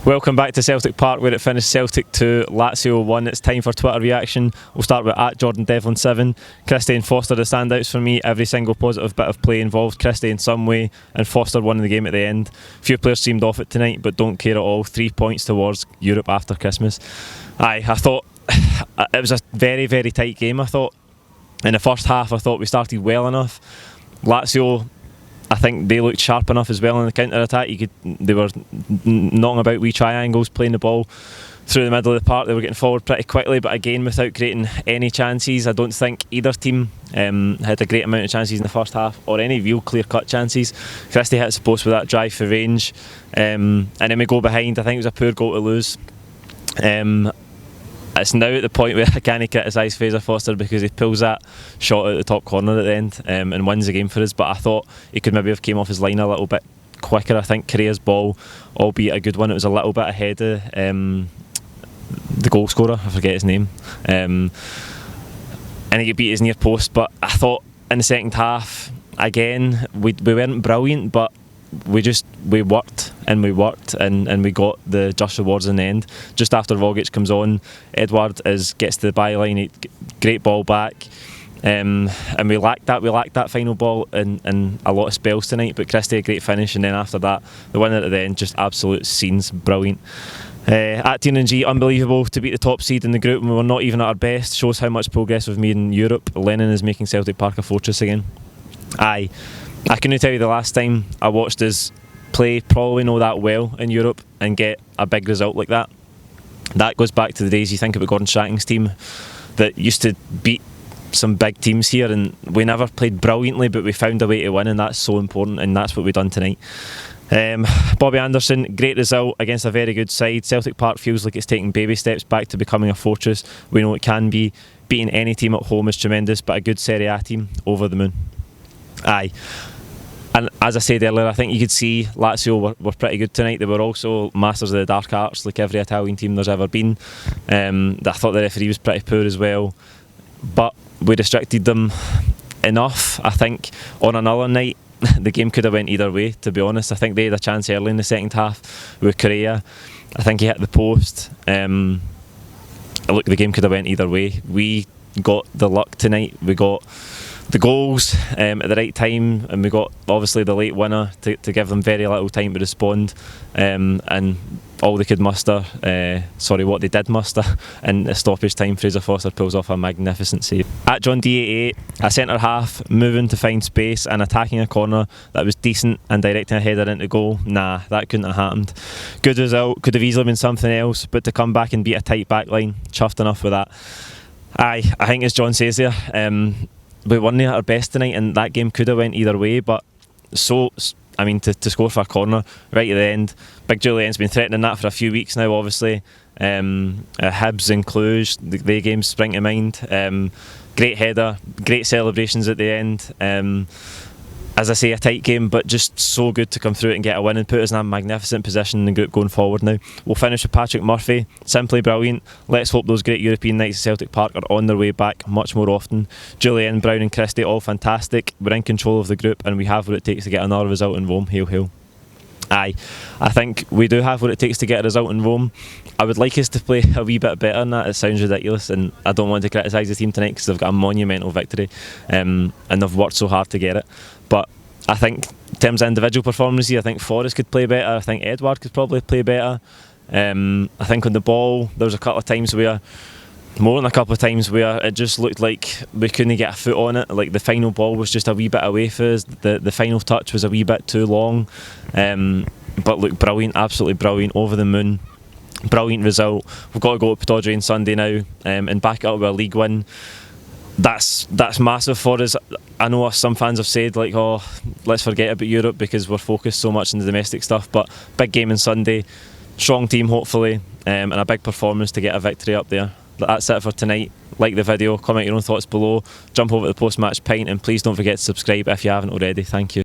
Welcome back to Celtic Park, where it finished Celtic 2, Lazio 1. It's time for Twitter reaction. We'll start with @JordanDevlin7. Christie and Foster the standouts for me. Every single positive bit of play involved Christie in some way, and Foster won the game at the end. Few players seemed off it tonight, but don't care at all. 3 points towards Europe after Christmas. I thought it was a very, very tight game. I thought in the first half, I thought we started well enough. Lazio, I think they looked sharp enough as well in the counter-attack. They were knocking about wee triangles, playing the ball through the middle of the park. They were getting forward pretty quickly, but again without creating any chances. I don't think either team had a great amount of chances in the first half, or any real clear-cut chances. Christie hits the post with that drive for range, and then we go behind. I think it was a poor goal to lose. It's now at the point where I can't criticise Fraser Foster because he pulls that shot out the top corner at the end and wins the game for us. But I thought he could maybe have came off his line a little bit quicker. I think Correa's ball, albeit a good one, it was a little bit ahead of the goal scorer. I forget his name. And he beat his near post. But I thought in the second half, again, we weren't brilliant, but we worked and we got the just rewards in the end. Just after Vogic comes on, Edward gets to the byline, great ball back, and we lacked that final ball in a lot of spells tonight. But Christie a great finish, and then after that, the winner at the end, just absolute scenes, brilliant. At TNG, unbelievable to beat the top seed in the group when we were not even at our best. Shows how much progress we've made in Europe. Lennon is making Celtic Park a fortress again. I couldn't tell you the last time I watched us play probably not that well in Europe and get a big result like that. That goes back to the days you think about Gordon Strachan's team that used to beat some big teams here, and we never played brilliantly, but we found a way to win, and that's so important, and that's what we've done tonight. Bobby Anderson, great result against a very good side. Celtic Park feels like it's taking baby steps back to becoming a fortress. We know it can be. Beating any team at home is tremendous, but a good Serie A team, over the moon. And as I said earlier, I think you could see Lazio were pretty good tonight. They were also masters of the dark arts, like every Italian team there's ever been. I thought the referee was pretty poor as well, but we restricted them enough. I think on another night the game could have went either way, to be honest. I think they had a chance early in the second half with Correa. I think he hit the post. Look, the game could have went either way. We got the luck tonight. We got the goals at the right time, and we got obviously the late winner to give them very little time to respond, and all they could muster, what they did muster in the stoppage time, Fraser Foster pulls off a magnificent save. At John D88, a centre half moving to find space and attacking a corner that was decent and directing a header into goal. Nah, that couldn't have happened. Good result, could have easily been something else, but to come back and beat a tight back line, chuffed enough with that. I think as John says there, we weren't at our best tonight, and that game could have went either way. But to score for a corner right at the end, Big Julien's been threatening that for a few weeks now. Obviously, Hibs and Cluj, the games spring to mind. Great header, great celebrations at the end. As I say, a tight game, but just so good to come through it and get a win and put us in a magnificent position in the group going forward now. We'll finish with Patrick Murphy, simply brilliant. Let's hope those great European nights at Celtic Park are on their way back much more often. Julian, Brown and Christie, all fantastic. We're in control of the group and we have what it takes to get another result in Rome. Hail, hail. I think we do have what it takes to get a result in Rome. I would like us to play a wee bit better than that. It sounds ridiculous, and I don't want to criticise the team tonight because they've got a monumental victory, and they've worked so hard to get it. But I think in terms of individual performances, I think Forrest could play better. I think Edward could probably play better. I think on the ball there was more than a couple of times where it just looked like we couldn't get a foot on it. Like the final ball was just a wee bit away from us. The final touch was a wee bit too long. But look, brilliant, absolutely brilliant, over the moon. Brilliant result. We've got to go to Pittodrie on Sunday now and back it up with a league win. That's massive for us. I know some fans have said like, oh, let's forget about Europe because we're focused so much on the domestic stuff, but big game on Sunday, strong team hopefully, and a big performance to get a victory up there. That's it for tonight. Like the video, comment your own thoughts below, jump over to the post-match pint, and please don't forget to subscribe if you haven't already. Thank you.